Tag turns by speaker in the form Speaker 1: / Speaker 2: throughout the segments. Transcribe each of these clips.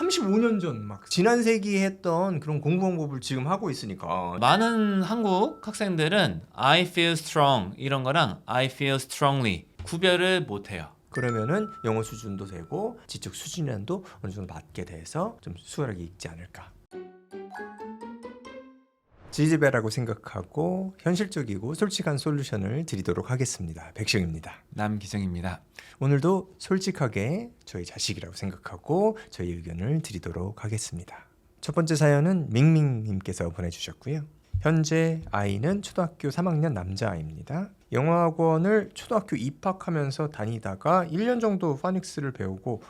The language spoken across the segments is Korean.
Speaker 1: 35년 전 막 지난 세기에 했던 그런 공부 방법을 지금 하고 있으니까.
Speaker 2: 많은 한국 학생들은 I feel strong 이런 거랑 I feel strongly 구별을 못해요.
Speaker 1: 그러면은 영어 수준도 되고 지적 수준이란도 어느 정도 맞게 돼서 좀 수월하게 읽지 않을까. 지지배라고 생각하고 현실적이고 솔직한 솔루션을 드리도록 하겠습니다. 백승입니다.
Speaker 2: 남기정입니다.
Speaker 1: 오늘도 솔직하게 저희 자식이라고 생각하고 저희 의견을 드리도록 하겠습니다. 첫 번째 사연은 밍밍님께서 보내주셨고요. 현재 아이는 초등학교 3학년 남자아이입니다. 영어학원을 초등학교 입학하면서 다니다가 1년 정도 파닉스를 배우고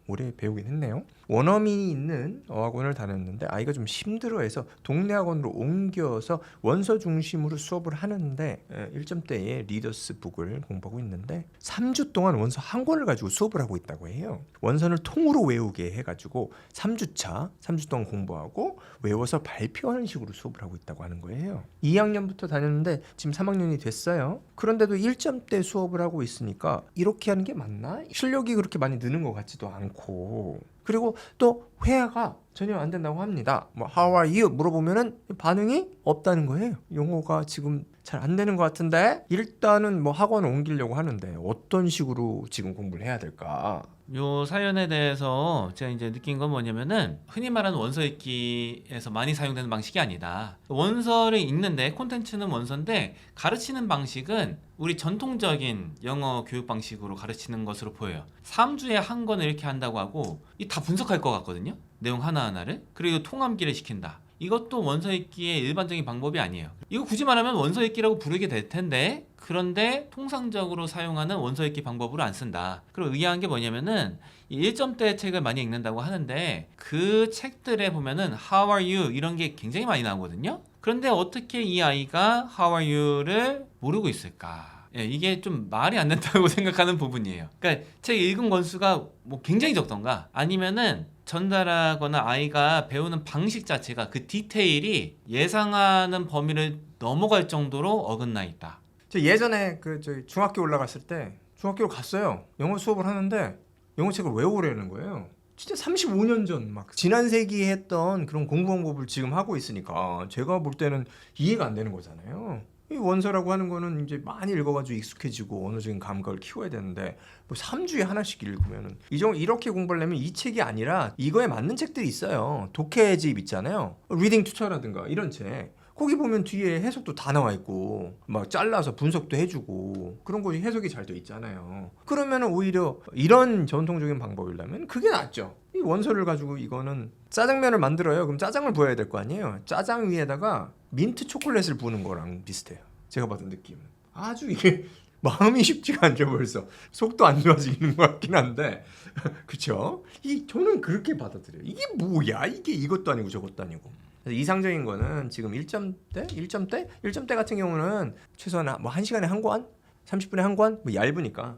Speaker 1: 오래 배우긴 했네요. 원어민이 있는 어학원을 다녔는데 아이가 좀 힘들어해서 동네 학원으로 옮겨서 원서 중심으로 수업을 하는데 1점대의 리더스 북을 공부하고 있는데 3주 동안 원서 한 권을 가지고 수업을 하고 있다고 해요. 원서를 통으로 외우게 해가지고 3주 동안 공부하고 외워서 발표하는 식으로 수업을 하고 있다고 하는 거예요. 2학년부터 다녔는데 지금 3학년이 됐어요. 그런데도 1점대 수업을 하고 있으니까 이렇게 하는 게 맞나? 실력이 그렇게 많이 느는 것 같지도 않고, 그리고 또 회화가 전혀 안 된다고 합니다. 뭐 How are you? 물어보면은 반응이 없다는 거예요. 영어가 지금 잘 안 되는 것 같은데 일단은 뭐 학원을 옮기려고 하는데 어떤 식으로 지금 공부를 해야 될까?
Speaker 2: 요 사연에 대해서 제가 이제 느낀 건 뭐냐면은 흔히 말하는 원서 읽기에서 많이 사용되는 방식이 아니다. 원서를 읽는데 콘텐츠는 원서인데 가르치는 방식은 우리 전통적인 영어 교육 방식으로 가르치는 것으로 보여요. 3주에 한 권을 이렇게 한다고 하고 이 다 분석할 것 같거든요. 내용 하나하나를. 그리고 통암기를 시킨다. 이것도 원서 읽기의 일반적인 방법이 아니에요. 이거 굳이 말하면 원서 읽기라고 부르게 될 텐데, 그런데 통상적으로 사용하는 원서 읽기 방법으로 안 쓴다. 그리고 의아한 게 뭐냐면은 1점대 책을 많이 읽는다고 하는데 그 책들에 보면은 How are you? 이런 게 굉장히 많이 나오거든요. 그런데 어떻게 이 아이가 How are you를 모르고 있을까? 예, 이게 좀 말이 안 된다고 생각하는 부분이에요. 그러니까 책 읽은 권수가 뭐 굉장히 적던가 아니면은 전달하거나 아이가 배우는 방식 자체가 그 디테일이 예상하는 범위를 넘어갈 정도로 어긋나 있다.
Speaker 1: 저 예전에 저희 중학교 올라갔을 때 중학교를 갔어요. 영어 수업을 하는데 영어 책을 외우려는 거예요. 진짜 35년 전 막 지난 세기에 했던 그런 공부 방법을 지금 하고 있으니까 제가 볼 때는 이해가 안 되는 거잖아요. 이 원서라고 하는 거는 이제 많이 읽어가지고 익숙해지고 언어적인 감각을 키워야 되는데 뭐 3주에 하나씩 읽으면은 이렇게 공부하려면 이 책이 아니라 이거에 맞는 책들이 있어요. 독해집 있잖아요. 리딩 튜터라든가 이런 책. 거기 보면 뒤에 해석도 다 나와 있고 막 잘라서 분석도 해주고 그런 것이 해석이 잘 돼 있잖아요. 그러면은 오히려 이런 전통적인 방법이라면 그게 낫죠. 이 원서를 가지고 이거는 짜장면을 만들어요. 그럼 짜장을 부어야 될 거 아니에요. 짜장 위에다가 민트 초콜릿을 부는 거랑 비슷해요. 제가 받은 느낌은 아주 이게 마음이 쉽지가 않죠. 벌써 속도 안 좋아지는 것 같긴 한데 그쵸? 저는 그렇게 받아들여요. 이게 뭐야? 이게 이것도 아니고 저것도 아니고. 이상적인 거는 지금 1점대 같은 경우는 최소한 뭐 1시간에 한 권, 30분에 한 권, 뭐 얇으니까.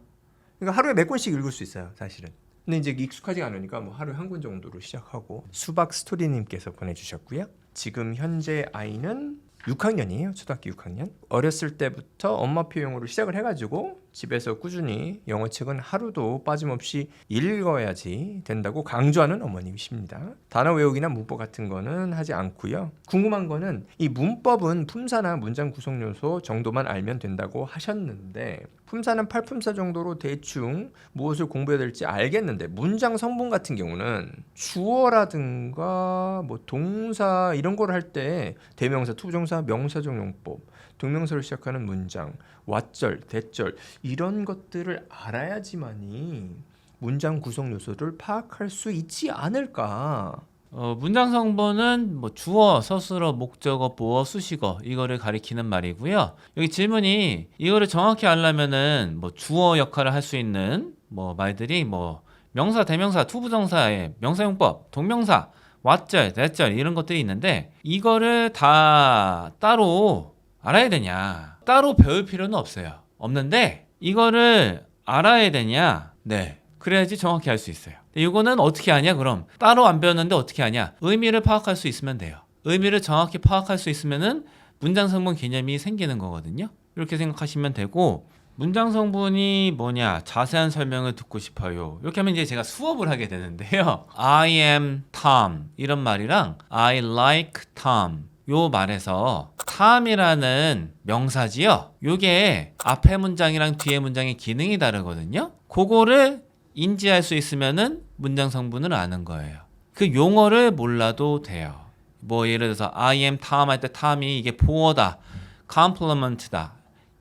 Speaker 1: 그러니까 하루에 몇 권씩 읽을 수 있어요, 사실은. 근데 이제 익숙하지 않으니까 뭐 하루에 한 권 정도로 시작하고. 수박 스토리님께서 보내주셨고요. 지금 현재 아이는 6학년이에요. 초등학교 6학년. 어렸을 때부터 엄마표 영어로 시작을 해가지고 집에서 꾸준히 영어책은 하루도 빠짐없이 읽어야지 된다고 강조하는 어머님이십니다. 단어 외우기나 문법 같은 거는 하지 않고요. 궁금한 거는 이 문법은 품사나 문장 구성 요소 정도만 알면 된다고 하셨는데 품사는 8품사 정도로 대충 무엇을 공부해야 될지 알겠는데 문장 성분 같은 경우는 주어라든가 뭐 동사 이런 걸 할 때 대명사, 투부정사, 명사적 용법, 동명사로 시작하는 문장, 왓절, 대절 이런 것들을 알아야지만이 문장 구성 요소를 파악할 수 있지 않을까.
Speaker 2: 문장 성분은 뭐 주어, 서술어, 목적어, 보어, 수식어 이거를 가리키는 말이고요. 여기 질문이 이거를 정확히 알려면은 뭐 주어 역할을 할 수 있는 뭐 말들이 뭐 명사, 대명사, 투부정사의 명사용법, 동명사, 왓절, 대절 이런 것들이 있는데 이거를 다 따로 알아야 되냐? 따로 배울 필요는 없는데 이거를 알아야 되냐? 네. 그래야지 정확히 알 수 있어요. 이거는 어떻게 하냐? 그럼 따로 안 배웠는데 어떻게 하냐? 의미를 파악할 수 있으면 돼요. 의미를 정확히 파악할 수 있으면은 문장 성분 개념이 생기는 거거든요. 이렇게 생각하시면 되고 문장 성분이 뭐냐? 자세한 설명을 듣고 싶어요. 이렇게 하면 이제 제가 수업을 하게 되는데요. I am Tom 이런 말이랑 I like Tom 요 말에서 Tom이라는 명사지요. 요게 앞에 문장이랑 뒤에 문장의 기능이 다르거든요. 그거를 인지할 수 있으면은 문장 성분을 아는 거예요. 그 용어를 몰라도 돼요. 뭐 예를 들어서 I am Tom 할 때 Tom이 이게 보어다, compliment다.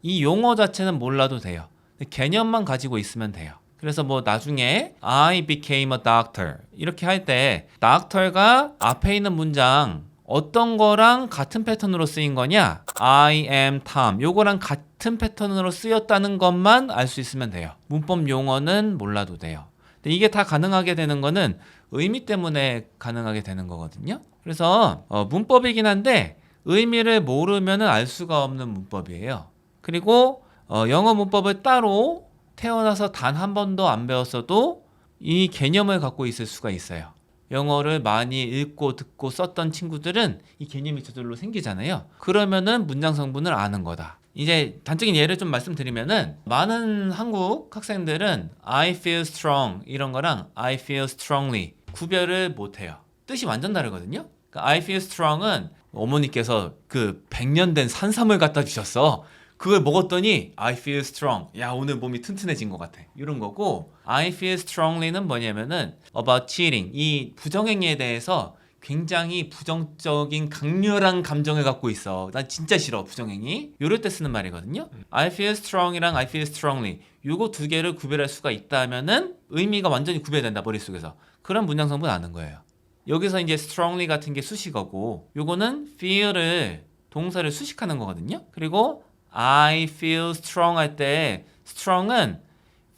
Speaker 2: 이 용어 자체는 몰라도 돼요. 개념만 가지고 있으면 돼요. 그래서 뭐 나중에 I became a doctor 이렇게 할 때 doctor가 앞에 있는 문장 어떤 거랑 같은 패턴으로 쓰인 거냐? I am Tom 요거랑 같은 패턴으로 쓰였다는 것만 알 수 있으면 돼요. 문법 용어는 몰라도 돼요. 근데 이게 다 가능하게 되는 거는 의미 때문에 가능하게 되는 거거든요. 그래서 문법이긴 한데 의미를 모르면 알 수가 없는 문법이에요. 그리고 영어 문법을 따로 태어나서 단 한 번도 안 배웠어도 이 개념을 갖고 있을 수가 있어요. 영어를 많이 읽고 듣고 썼던 친구들은 이 개념이 저절로 생기잖아요. 그러면은 문장 성분을 아는 거다. 이제 단적인 예를 좀 말씀드리면은 많은 한국 학생들은 I feel strong 이런 거랑 I feel strongly 구별을 못 해요. 뜻이 완전 다르거든요. 그러니까 I feel strong은 어머니께서 그 100년 된 산삼을 갖다 주셨어. 그걸 먹었더니 I feel strong. 야, 오늘 몸이 튼튼해진 것 같아. 이런 거고 I feel strongly는 뭐냐면은 about cheating. 이 부정행위에 대해서 굉장히 부정적인 강렬한 감정을 갖고 있어. 난 진짜 싫어, 부정행위. 이럴 때 쓰는 말이거든요. I feel strong이랑 I feel strongly. 요거 두 개를 구별할 수가 있다면은 의미가 완전히 구별된다, 머릿속에서. 그런 문장 성분 아는 거예요. 여기서 이제 strongly 같은 게 수식어고 요거는 feel을 동사를 수식하는 거거든요. 그리고 I feel strong 할 때 strong은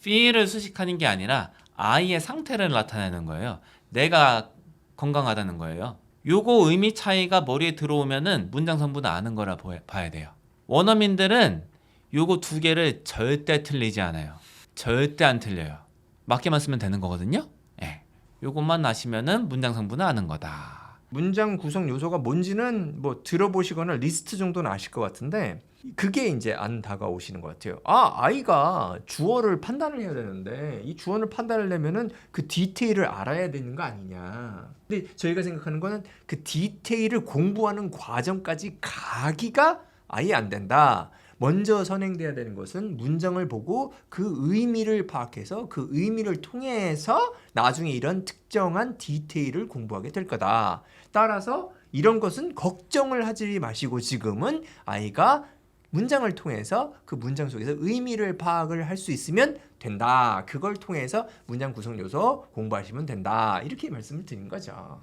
Speaker 2: feel을 수식하는 게 아니라 I의 상태를 나타내는 거예요. 내가 건강하다는 거예요. 요거 의미 차이가 머리에 들어오면은 문장 성분을 아는 거라 봐야 돼요. 원어민들은 요거 두 개를 절대 틀리지 않아요. 절대 안 틀려요. 맞게만 쓰면 되는 거거든요. 예. 요것만 아시면은 문장 성분을 아는 거다.
Speaker 1: 문장 구성 요소가 뭔지는 뭐 들어보시거나 리스트 정도는 아실 것 같은데 그게 이제 안 다가오시는 것 같아요. 아이가 주어를 판단을 해야 되는데 이 주어를 판단하려면은 그 디테일을 알아야 되는 거 아니냐. 근데 저희가 생각하는 거는 그 디테일을 공부하는 과정까지 가기가 아예 안 된다. 먼저 선행돼야 되는 것은 문장을 보고 그 의미를 파악해서 그 의미를 통해서 나중에 이런 특정한 디테일을 공부하게 될 거다. 따라서 이런 것은 걱정을 하지 마시고 지금은 아이가 문장을 통해서 그 문장 속에서 의미를 파악을 할 수 있으면 된다. 그걸 통해서 문장 구성 요소 공부하시면 된다. 이렇게 말씀을 드린 거죠.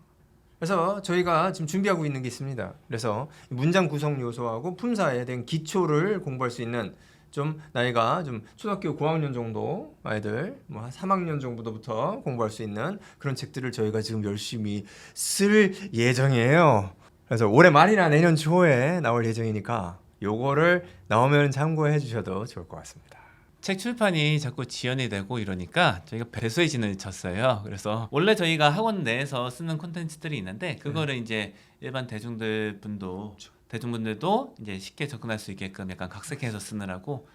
Speaker 1: 그래서 저희가 지금 준비하고 있는 게 있습니다. 그래서 문장 구성 요소하고 품사에 대한 기초를 공부할 수 있는 좀 나이가 좀 초등학교 고학년 정도 아이들 뭐 한 3학년 정도부터 공부할 수 있는 그런 책들을 저희가 지금 열심히 쓸 예정이에요. 그래서 올해 말이나 내년 초에 나올 예정이니까 요거를 나오면 참고해 주셔도 좋을 것 같습니다.
Speaker 2: 책 출판이 자꾸 지연이 되고 이러니까 저희가 배수의 진을 쳤어요. 그래서 원래 저희가 학원 내에서 쓰는 콘텐츠들이 있는데 그거를 이제 일반 대중분들도 이제 쉽게 접근할 수 있게끔 약간 각색해서 쓰느라고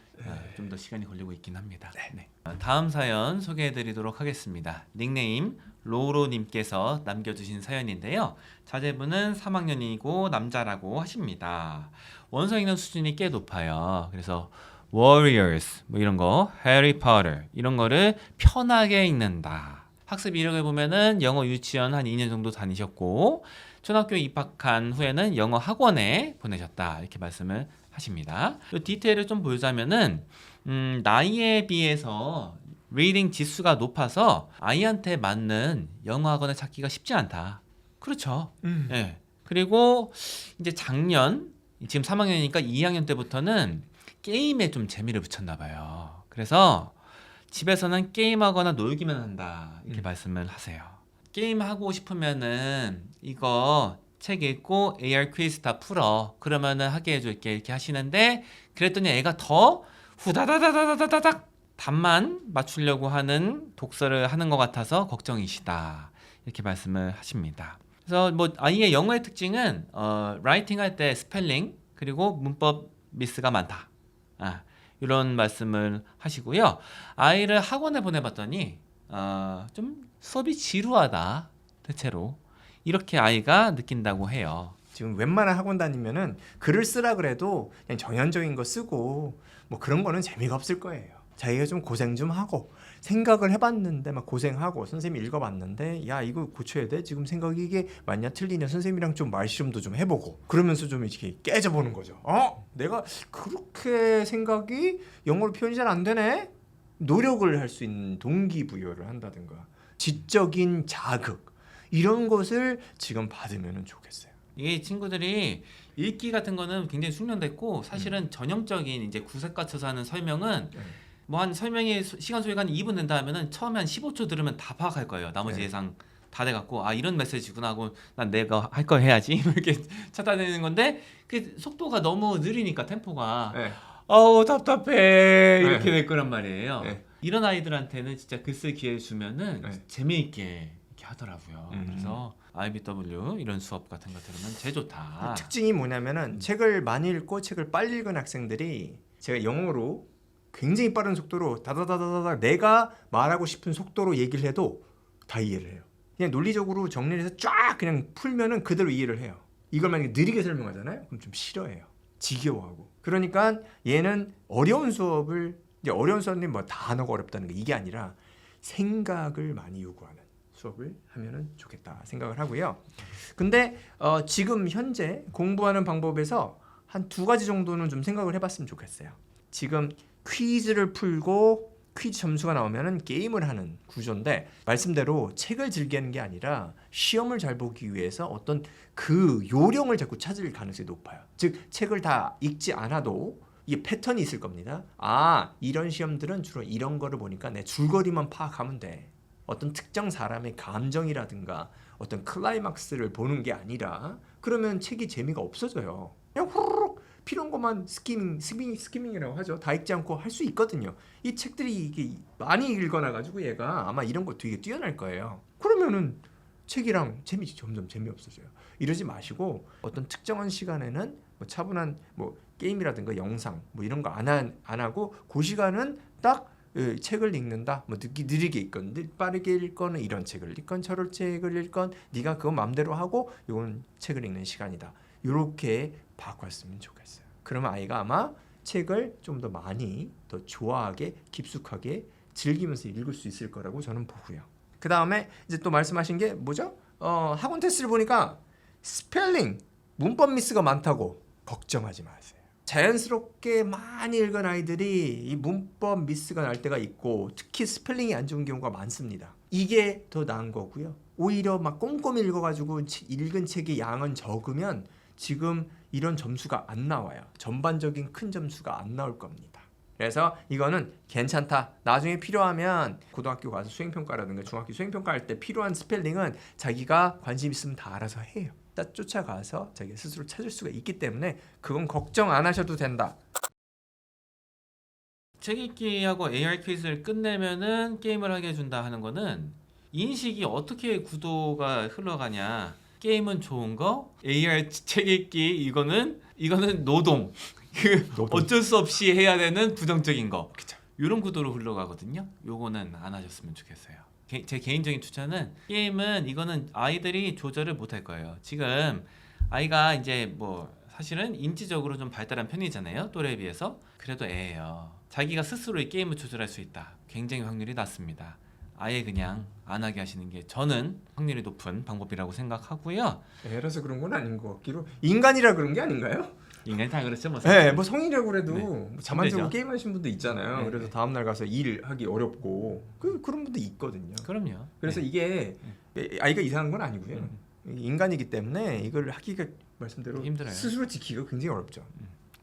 Speaker 2: 좀 더 시간이 걸리고 있긴 합니다. 네. 다음 사연 소개해드리도록 하겠습니다. 닉네임 로로님께서 남겨주신 사연인데요. 자제분은 3학년이고 남자라고 하십니다. 원서 읽는 수준이 꽤 높아요. 그래서 Warriors 뭐 이런 거, Harry Potter 이런 거를 편하게 읽는다. 학습 이력을 보면은 영어 유치원 한 2년 정도 다니셨고 초등학교 입학한 후에는 영어 학원에 보내셨다 이렇게 말씀을 하십니다. 디테일을 좀 보자면은 나이에 비해서 리딩 지수가 높아서 아이한테 맞는 영어 학원을 찾기가 쉽지 않다. 그렇죠. 네. 그리고 이제 작년 지금 3학년이니까 2학년 때부터는 게임에 좀 재미를 붙였나 봐요. 그래서 집에서는 게임하거나 놀기만 한다 이렇게 말씀을 하세요. 게임하고 싶으면은 이거 책 읽고 AR 퀴즈 다 풀어. 그러면은 하게 해줄게 이렇게 하시는데 그랬더니 애가 더 후다다다다다다닥 답만 맞추려고 하는 독서를 하는 것 같아서 걱정이시다 이렇게 말씀을 하십니다. 그래서 뭐 아이의 영어의 특징은 라이팅 할 때 스펠링 그리고 문법 미스가 많다. 이런 말씀을 하시고요. 아이를 학원에 보내봤더니 좀 수업이 지루하다 대체로 이렇게 아이가 느낀다고 해요.
Speaker 1: 지금 웬만한 학원 다니면은 글을 쓰라 그래도 그냥 전형적인 거 쓰고 뭐 그런 거는 재미가 없을 거예요. 자기가 좀 고생 좀 하고 생각을 해봤는데 막 고생하고 선생님이 읽어봤는데 야 이거 고쳐야 돼 지금 생각이 이게 맞냐 틀리냐 선생님이랑 좀 말씨름도 좀 해보고 그러면서 좀 이렇게 깨져보는 거죠. 내가 그렇게 생각이 영어로 표현이 잘 안 되네. 노력을 할 수 있는 동기부여를 한다든가 지적인 자극 이런 것을 지금 받으면 좋겠어요.
Speaker 2: 이게 친구들이 읽기 같은 거는 굉장히 숙련됐고 사실은 전형적인 이제 구색과 쳐서 하는 설명은 뭐 한 설명이 시간 소요가 한 2분 된다 하면은 처음에 한 15초 들으면 다 파악할 거예요. 나머지 예상 다 돼갖고 이런 메시지구나 하고 난 내가 할 거 해야지 이렇게 찾아내는 건데 그 속도가 너무 느리니까 템포가 아우 답답해 이렇게 될 거란 말이에요. 이런 아이들한테는 진짜 글 쓸 기회 주면은 재미있게 이렇게 하더라고요. 그래서 IBW 이런 수업 같은 거 들으면 제일 좋다.
Speaker 1: 특징이 뭐냐면은 책을 많이 읽고 책을 빨리 읽은 학생들이 제가 영어로 굉장히 빠른 속도로 다다다다다 내가 말하고 싶은 속도로 얘기를 해도 다 이해를 해요. 그냥 논리적으로 정리를 해서 쫙 그냥 풀면은 그대로 이해를 해요. 이걸 만약에 느리게 설명하잖아요. 그럼 좀 싫어해요. 지겨워하고. 그러니까 얘는 어려운 수업을 이제 어려운 수업이 뭐 단어가 어렵다는 게 이게 아니라 생각을 많이 요구하는 수업을 하면은 좋겠다 생각을 하고요. 근데 지금 현재 공부하는 방법에서 한 2가지 정도는 좀 생각을 해봤으면 좋겠어요. 지금 퀴즈를 풀고 퀴즈 점수가 나오면은 게임을 하는 구조인데 말씀대로 책을 즐기는 게 아니라 시험을 잘 보기 위해서 어떤 그 요령을 자꾸 찾을 가능성이 높아요. 즉 책을 다 읽지 않아도 이게 패턴이 있을 겁니다. 이런 시험들은 주로 이런 거를 보니까 내 줄거리만 파악하면 돼. 어떤 특정 사람의 감정이라든가 어떤 클라이막스를 보는 게 아니라 그러면 책이 재미가 없어져요. 그냥 후루룩 필요한 것만 스키밍이라고 하죠. 다 읽지 않고 할 수 있거든요. 이 책들이 이게 많이 읽어놔가지고 얘가 아마 이런 거 되게 뛰어날 거예요. 그러면은 책이랑 점점 재미없어져요. 이러지 마시고 어떤 특정한 시간에는 뭐 차분한 뭐 게임이라든가 영상 뭐 이런 거 안 하고 그 시간은 딱 책을 읽는다. 뭐 느리게 읽건 빠르게 읽건 이런 책을 읽건 저런 책을 읽건 네가 그거 마음대로 하고 이건 책을 읽는 시간이다. 이렇게 바꿨으면 좋겠어요. 그러면 아이가 아마 책을 좀 더 많이 더 좋아하게 깊숙하게 즐기면서 읽을 수 있을 거라고 저는 보고요. 그 다음에 이제 또 말씀하신 게 뭐죠? 학원 테스트를 보니까 스펠링, 문법 미스가 많다고 걱정하지 마세요. 자연스럽게 많이 읽은 아이들이 이 문법 미스가 날 때가 있고 특히 스펠링이 안 좋은 경우가 많습니다. 이게 더 나은 거고요. 오히려 막 꼼꼼히 읽어가지고 읽은 책의 양은 적으면 지금 이런 점수가 안 나와요. 전반적인 큰 점수가 안 나올 겁니다. 그래서 이거는 괜찮다. 나중에 필요하면 고등학교 가서 수행평가라든가 중학교 수행평가할 때 필요한 스펠링은 자기가 관심 있으면 다 알아서 해요. 딱 쫓아가서 자기 스스로 찾을 수가 있기 때문에 그건 걱정 안 하셔도 된다.
Speaker 2: 책 읽기하고 AR 퀴즈를 끝내면은 게임을 하게 해준다 하는 거는 인식이 어떻게 구도가 흘러가냐. 게임은 좋은 거, AR 책 읽기 이거는 노동. 어쩔 수 없이 해야 되는 부정적인 거.
Speaker 1: 그쵸.
Speaker 2: 이런 구도로 흘러가거든요. 요거는 안 하셨으면 좋겠어요. 제 개인적인 추천은 게임은 이거는 아이들이 조절을 못할 거예요. 지금 아이가 이제 뭐 사실은 인지적으로 좀 발달한 편이잖아요. 또래에 비해서. 그래도 애예요. 자기가 스스로 이 게임을 조절할 수 있다. 굉장히 확률이 낮습니다. 아예 그냥 안 하게 하시는 게 저는 확률이 높은 방법이라고 생각하고요.
Speaker 1: 애라서 그런 건 아닌 것 같기로 인간이라 그런 게 아닌가요?
Speaker 2: 인간이 다 그렇죠. 뭐
Speaker 1: 네, 뭐 성인이라고 그래도
Speaker 2: 네.
Speaker 1: 잠 안 자고
Speaker 2: 힘들죠.
Speaker 1: 게임하시는 분도 있잖아요.
Speaker 2: 네,
Speaker 1: 그래서
Speaker 2: 네.
Speaker 1: 다음 날 가서 일하기 어렵고 그런 분도 있거든요.
Speaker 2: 그럼요.
Speaker 1: 그래서
Speaker 2: 네.
Speaker 1: 이게 아이가 이상한 건 아니고요. 인간이기 때문에 이걸 하기가 말씀대로
Speaker 2: 힘들어요.
Speaker 1: 스스로 지키기가 굉장히 어렵죠.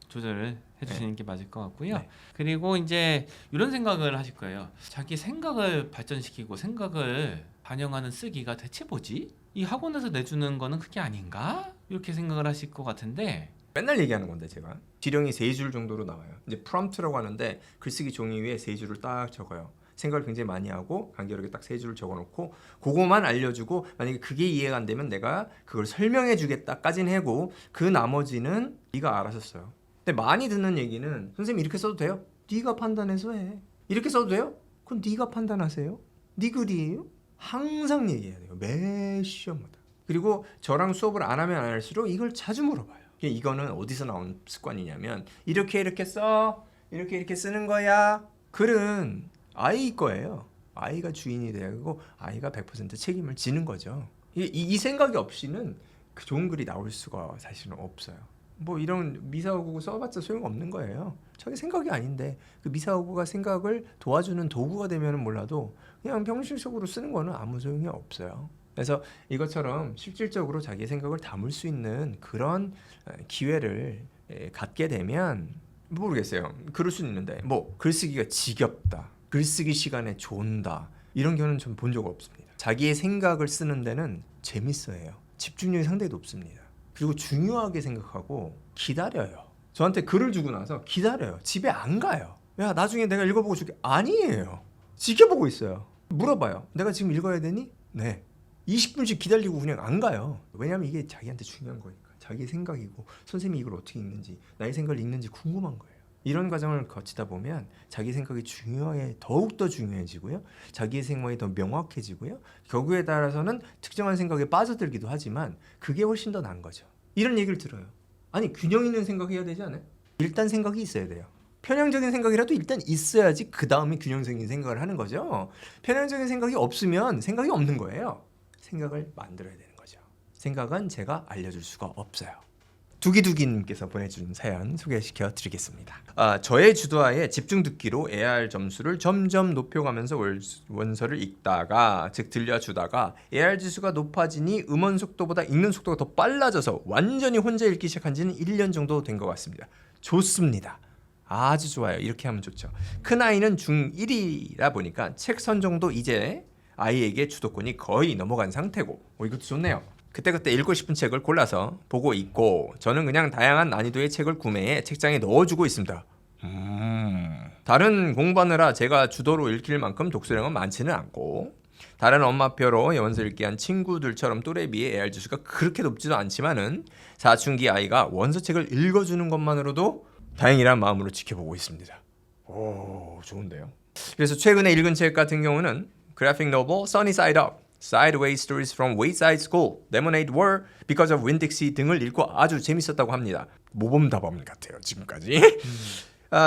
Speaker 2: 조절을 해주시는 게 맞을 것 같고요.
Speaker 1: 네.
Speaker 2: 그리고 이제 이런 생각을 하실 거예요. 자기 생각을 발전시키고 생각을 반영하는 쓰기가 대체 뭐지? 이 학원에서 내주는 거는 그게 아닌가? 이렇게 생각을 하실 것 같은데
Speaker 1: 맨날 얘기하는 건데 제가 지령이 3줄 정도로 나와요. 이제 프롬프트라고 하는데 글쓰기 종이 위에 3줄을 딱 적어요. 생각을 굉장히 많이 하고 간결하게 딱 3줄을 적어놓고 그거만 알려주고 만약에 그게 이해가 안 되면 내가 그걸 설명해 주겠다까지는 하고 그 나머지는 네가 알아서 써요. 근데 많이 듣는 얘기는 선생님 이렇게 써도 돼요? 네가 판단해서 해. 이렇게 써도 돼요? 그건 네가 판단하세요. 네 글이에요? 항상 얘기해야 돼요. 매 시험마다. 그리고 저랑 수업을 안 하면 안 할수록 이걸 자주 물어봐요. 이거는 어디서 나온 습관이냐면 이렇게 써. 이렇게 쓰는 거야. 글은 아이 거예요. 아이가 주인이 되고 아이가 100% 책임을 지는 거죠. 이 생각이 없이는 그 좋은 글이 나올 수가 사실은 없어요. 뭐 이런 미사오구 써봤자 소용없는 거예요. 자기 생각이 아닌데 그 미사오구가 생각을 도와주는 도구가 되면은 몰라도 그냥 병식적으로 쓰는 거는 아무 소용이 없어요. 그래서 이것처럼 실질적으로 자기의 생각을 담을 수 있는 그런 기회를 갖게 되면 모르겠어요. 그럴 수는 있는데 뭐 글쓰기가 지겹다, 글쓰기 시간에 존다 이런 경우는 전 본 적 없습니다. 자기의 생각을 쓰는 데는 재밌어요. 집중력이 상당히 높습니다. 그리고 중요하게 생각하고 기다려요. 저한테 글을 주고 나서 기다려요. 집에 안 가요. 야 나중에 내가 읽어보고 줄게. 아니에요. 지켜보고 있어요. 물어봐요. 내가 지금 읽어야 되니? 네. 20분씩 기다리고 그냥 안 가요. 왜냐하면 이게 자기한테 중요한 거니까. 자기의 생각이고 선생님이 이걸 어떻게 읽는지 나의 생각을 읽는지 궁금한 거예요. 이런 과정을 거치다 보면 자기 생각이 더욱더 중요해지고요. 자기의 생각이 더 명확해지고요. 결국에 따라서는 특정한 생각에 빠져들기도 하지만 그게 훨씬 더 나은 거죠. 이런 얘기를 들어요. 아니 균형 있는 생각해야 되지 않아요? 일단 생각이 있어야 돼요. 편향적인 생각이라도 일단 있어야지 그 다음에 균형적인 생각을 하는 거죠. 편향적인 생각이 없으면 생각이 없는 거예요. 생각을 만들어야 되는 거죠. 생각은 제가 알려줄 수가 없어요. 두기두기님께서 보내준 사연 소개시켜 드리겠습니다. 저의 주도하에 집중 듣기로 AR 점수를 점점 높여가면서 원서를 읽다가 즉 들려주다가 AR 지수가 높아지니 음원 속도보다 읽는 속도가 더 빨라져서 완전히 혼자 읽기 시작한 지는 1년 정도 된 것 같습니다. 좋습니다. 아주 좋아요. 이렇게 하면 좋죠. 큰아이는 중1이라 보니까 책 선정도 이제 아이에게 주도권이 거의 넘어간 상태고 이것도 좋네요. 그때그때 읽고 싶은 책을 골라서 보고 있고 저는 그냥 다양한 난이도의 책을 구매해 책장에 넣어주고 있습니다. 다른 공부하느라 제가 주도로 읽힐 만큼 독서량은 많지는 않고 다른 엄마표로 원서 읽기 한 친구들처럼 또래 비해 AR 지수가 그렇게 높지도 않지만은 사춘기 아이가 원서책을 읽어주는 것만으로도 다행이란 마음으로 지켜보고 있습니다. 오 좋은데요. 그래서 최근에 읽은 책 같은 경우는 그래픽 노벨 Sunny Side Up, Sideways Stories from Wayside School, Lemonade War, Because of Winn-Dixie 등을 읽고 아주 재밌었다고 합니다. 모범답안 같아요 지금까지.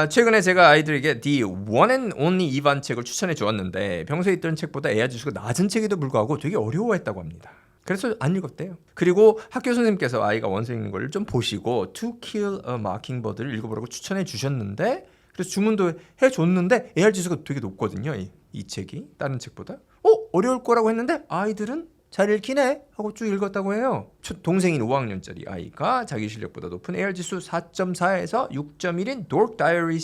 Speaker 1: 최근에 제가 아이들에게 The One and Only Evan 책을 추천해 주었는데 평소에 있던 책보다 AR 지수가 낮은 책에도 불구하고 되게 어려워했다고 합니다. 그래서 안 읽었대요. 그리고 학교 선생님께서 아이가 원서 읽는 걸 좀 보시고 To Kill a Mockingbird를 읽어보라고 추천해 주셨는데 그래서 주문도 해줬는데 AR 지수가 되게 높거든요. 이 책이 다른 책보다. 어려울 거라고 했는데 아이들은 잘 읽히네 하고 쭉 읽었다고 해요. 동생인 5학년짜리 아이가 자기 실력보다 높은 AR 지수 4.4에서 6.1인 Dork Diary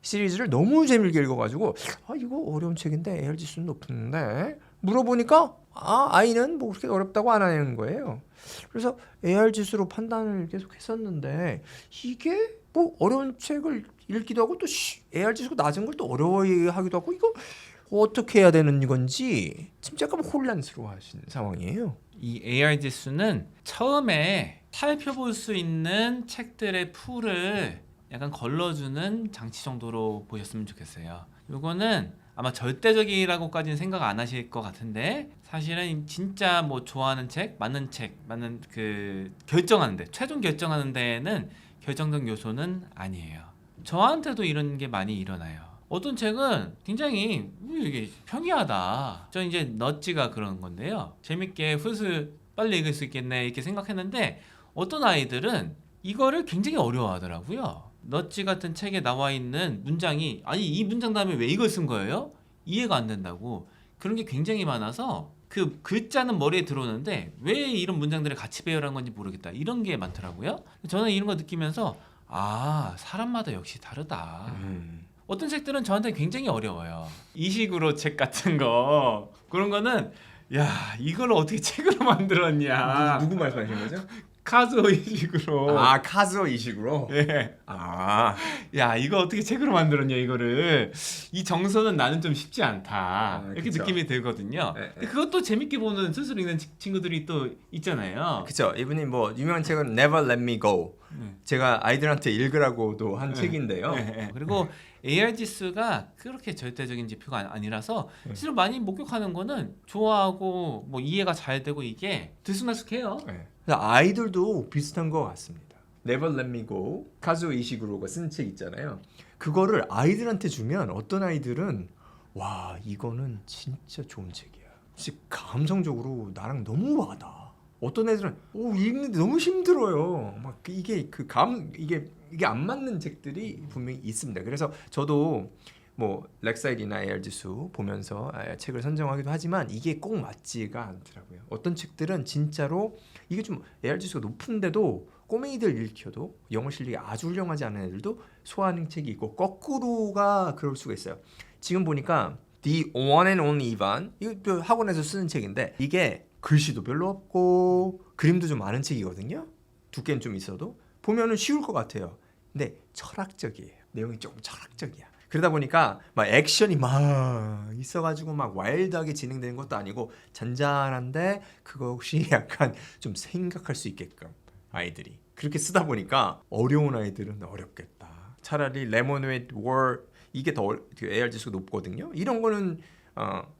Speaker 1: 시리즈를 너무 재밌게 읽어가지고 이거 어려운 책인데 AR 지수는 높은데 물어보니까 아이는 뭐 그렇게 어렵다고 안 하는 거예요. 그래서 AR 지수로 판단을 계속 했었는데 이게 뭐 어려운 책을 읽기도 하고 또 AR 지수가 낮은 걸 또 어려워하기도 하고 이거 어떻게 해야 되는 건지 지금 약간 혼란스러워하신 상황이에요.
Speaker 2: 이 AR 지수는 처음에 살펴볼 수 있는 책들의 풀을 약간 걸러주는 장치 정도로 보셨으면 좋겠어요. 이거는 아마 절대적이라고까지는 생각 안 하실 것 같은데 사실은 진짜 뭐 좋아하는 책, 맞는 그 결정하는데 최종 결정하는 데에는 결정적 요소는 아니에요. 저한테도 이런 게 많이 일어나요. 어떤 책은 굉장히 이게 평이하다. 저 이제 넛지가 그런 건데요. 재밌게 슬슬 빨리 읽을 수 있겠네 이렇게 생각했는데 어떤 아이들은 이거를 굉장히 어려워하더라고요. 넛지 같은 책에 나와 있는 문장이 아니 이 문장 다음에 왜 이걸 쓴 거예요? 이해가 안 된다고. 그런 게 굉장히 많아서 그 글자는 머리에 들어오는데 왜 이런 문장들을 같이 배열한 건지 모르겠다. 이런 게 많더라고요. 저는 이런 거 느끼면서 사람마다 역시 다르다. 어떤 책들은 저한테 굉장히 어려워요. 이식으로 책 같은 거 그런 거는 야 이걸 어떻게 책으로 만들었냐.
Speaker 1: 누구 말씀하시는 거죠?
Speaker 2: 카즈오 이식으로.
Speaker 1: 카즈오 이식으로?
Speaker 2: 예. 야 이거 어떻게 책으로 만들었냐 이거를. 이 정서는 나는 좀 쉽지 않다. 이렇게
Speaker 1: 그쵸.
Speaker 2: 느낌이 들거든요.
Speaker 1: 네.
Speaker 2: 그것도 재밌게 보는 스스로 읽는 친구들이 또 있잖아요.
Speaker 1: 그쵸. 이분이 뭐 유명한 책은 Never Let Me Go, 제가 아이들한테 읽으라고도 한 책인데요.
Speaker 2: 그리고 AR 지수가 그렇게 절대적인 지표가 아니라서 실제로 많이 목격하는 거는 좋아하고 뭐 이해가 잘 되고 이게 들쑥날쑥해요.
Speaker 1: 그래서 아이들도 비슷한 것 같습니다. Never Let Me Go 카즈오 이시구로가 쓴 책 있잖아요. 그거를 아이들한테 주면 어떤 아이들은 와 이거는 진짜 좋은 책이야. 진짜 감성적으로 나랑 너무 와닿아. 어떤 애들은 오 읽는데 너무 힘들어요. 막 이게 이게 안 맞는 책들이 분명히 있습니다. 그래서 저도 뭐 렉사이리나 AR 지수 보면서 책을 선정하기도 하지만 이게 꼭 맞지가 않더라고요. 어떤 책들은 진짜로 이게 좀 AR 지수가 높은데도 꼬맹이들 읽혀도 영어 실력이 아주 훌륭하지 않은 애들도 소화하는 책이 있고 거꾸로가 그럴 수가 있어요. 지금 보니까 The One and Only Ivan 이거 학원에서 쓰는 책인데 이게 글씨도 별로 없고 그림도 좀 많은 책이거든요. 두께는 좀 있어도 보면은 쉬울 것 같아요. 근데 철학적이에요. 내용이 조금 철학적이야. 그러다 보니까 막 액션이 막 있어가지고 막 와일드하게 진행되는 것도 아니고 잔잔한데 그거 혹시 약간 좀 생각할 수 있게끔 아이들이 그렇게 쓰다 보니까 어려운 아이들은 어렵겠다. 차라리 레모네이드 월 이게 더 AR 지수가 높거든요. 이런 거는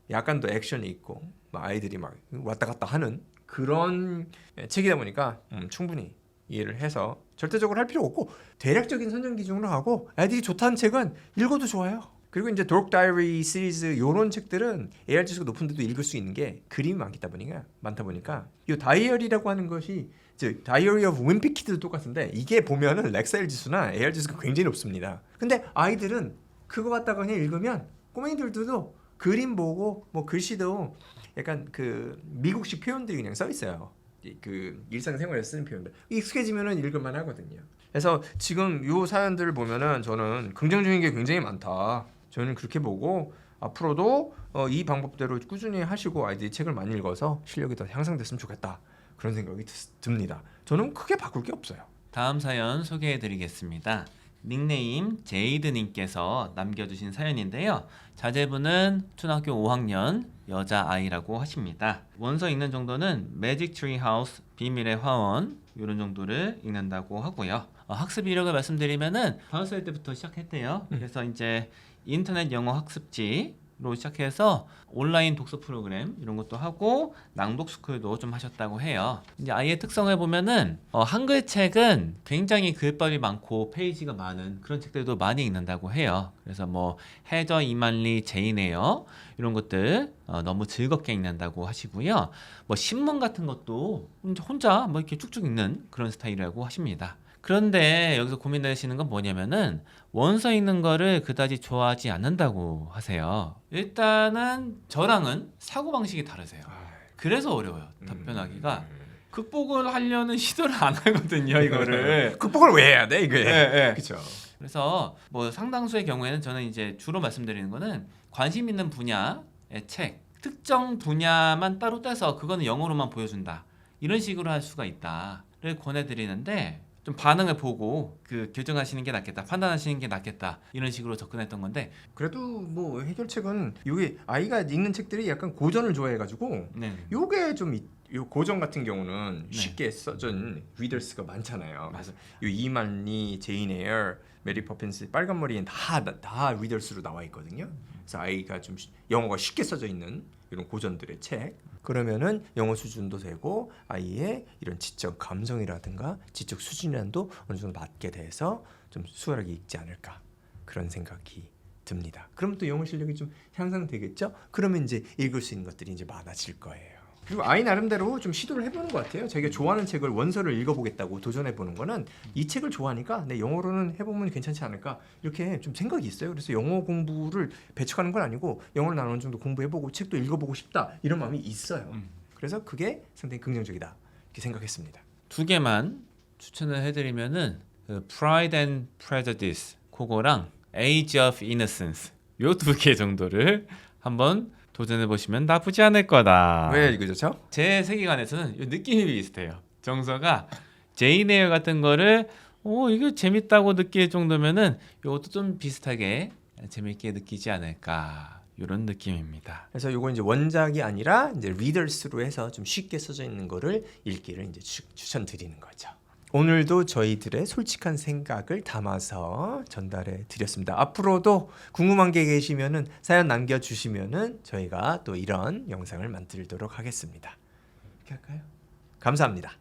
Speaker 1: 약간 더 액션이 있고 아이들이 막 왔다 갔다 하는 그런 책이다 보니까 충분히 이해를 해서 절대적으로 할 필요 없고 대략적인 선정 기준으로 하고 애들이 좋다는 책은 읽어도 좋아요. 그리고 이제 도록 다이어리 시리즈 이런 책들은 AR 지수가 높은데도 읽을 수 있는 게 그림이 많다 보니까 이 다이어리라고 하는 것이 즉 다이어리 오브 윈피 키드도 똑같은데 이게 보면은 렉사일 지수나 AR 지수가 굉장히 높습니다. 근데 아이들은 그거 갖다가 그냥 읽으면 꼬맹이들도 그림 보고 뭐 글씨도 약간 그 미국식 표현들이 그냥 써 있어요. 그 일상생활에 쓰는 표현들 익숙해지면은 읽을만 하거든요. 그래서 지금 요 사연들을 보면은 저는 긍정적인 게 굉장히 많다. 저는 그렇게 보고 앞으로도 이 방법대로 꾸준히 하시고 아이들이 책을 많이 읽어서 실력이 더 향상됐으면 좋겠다. 그런 생각이 듭니다. 저는 크게 바꿀 게 없어요.
Speaker 2: 다음 사연 소개해드리겠습니다. 닉네임 제이드님께서 남겨주신 사연인데요. 자제분은 초등학교 5학년 여자아이라고 하십니다. 원서 읽는 정도는 매직 트리 하우스, 비밀의 화원 이런 정도를 읽는다고 하고요. 학습 이력을 말씀드리면은 5살 때부터 시작했대요. 그래서 이제 인터넷 영어 학습지로 시작해서 온라인 독서 프로그램 이런 것도 하고 낭독 스쿨도 좀 하셨다고 해요. 이제 아이의 특성을 보면은 한글 책은 굉장히 글밥이 많고 페이지가 많은 그런 책들도 많이 읽는다고 해요. 그래서 뭐 해저 이만리 제인 에어 이런 것들 너무 즐겁게 읽는다고 하시고요. 뭐 신문 같은 것도 혼자 뭐 이렇게 쭉쭉 읽는 그런 스타일이라고 하십니다. 그런데 여기서 고민되시는 건 뭐냐면은 원서 읽는 거를 그다지 좋아하지 않는다고 하세요. 일단은 저랑은 사고방식이 다르세요. 그래서 어려워요. 답변하기가. 극복을 하려는 시도를 안 하거든요, 이거를.
Speaker 1: 극복을 왜 해야 돼, 이게?
Speaker 2: 네.
Speaker 1: 그렇죠.
Speaker 2: 그래서 뭐 상당수의 경우에는 저는 이제 주로 말씀드리는 거는 관심 있는 분야의 책, 특정 분야만 따로 떼서 그거는 영어로만 보여준다. 이런 식으로 할 수가 있다를 권해드리는데 좀 반응을 보고 그 결정하시는 게 낫겠다, 판단하시는 게 낫겠다 이런 식으로 접근했던 건데
Speaker 1: 그래도 뭐 해결책은 이게 아이가 읽는 책들이 약간 고전을 좋아해가지고 요게 좀 요 고전 같은 경우는 쉽게 써진 리더스가 많잖아요. 그래서 요 이만리, 제인 에어, 메리 퍼핀스, 빨간 머리엔 다 리더스로 나와 있거든요. 그래서 아이가 좀 영어가 쉽게 써져 있는 이런 고전들의 책. 그러면은 영어 수준도 되고 아이의 이런 지적 감성이라든가 지적 수준이란도 어느 정도 맞게 돼서 좀 수월하게 읽지 않을까 그런 생각이 듭니다. 그럼 또 영어 실력이 좀 향상되겠죠? 그러면 이제 읽을 수 있는 것들이 이제 많아질 거예요. 그리고 아이 나름대로 좀 시도를 해보는 것 같아요. 자기가 좋아하는 책을 원서를 읽어보겠다고 도전해보는 거는 이 책을 좋아하니까 내 영어로는 해보면 괜찮지 않을까 이렇게 좀 생각이 있어요. 그래서 영어 공부를 배척하는 건 아니고 영어를 나는 어느 정도 공부해보고 책도 읽어보고 싶다 이런 마음이 있어요. 그래서 그게 상당히 긍정적이다 이렇게 생각했습니다.
Speaker 2: 2개만 추천을 해드리면은 Pride and Prejudice 그거랑 Age of Innocence 요 2개 정도를 한번 도전해보시면 나쁘지 않을 거다.
Speaker 1: 왜 그렇죠?
Speaker 2: 제 세계관에서는 요 느낌이 비슷해요. 정서가 제인 에어 같은 거를 이거 재밌다고 느낄 정도면은 이것도 좀 비슷하게 재밌게 느끼지 않을까 이런 느낌입니다.
Speaker 1: 그래서 이건 이제 원작이 아니라 이제 리더스로 해서 좀 쉽게 써져 있는 거를 읽기를 이제 추천드리는 거죠. 오늘도 저희들의 솔직한 생각을 담아서 전달해 드렸습니다. 앞으로도 궁금한 게 계시면은 사연 남겨주시면은 저희가 또 이런 영상을 만들도록 하겠습니다. 이렇게 할까요? 감사합니다.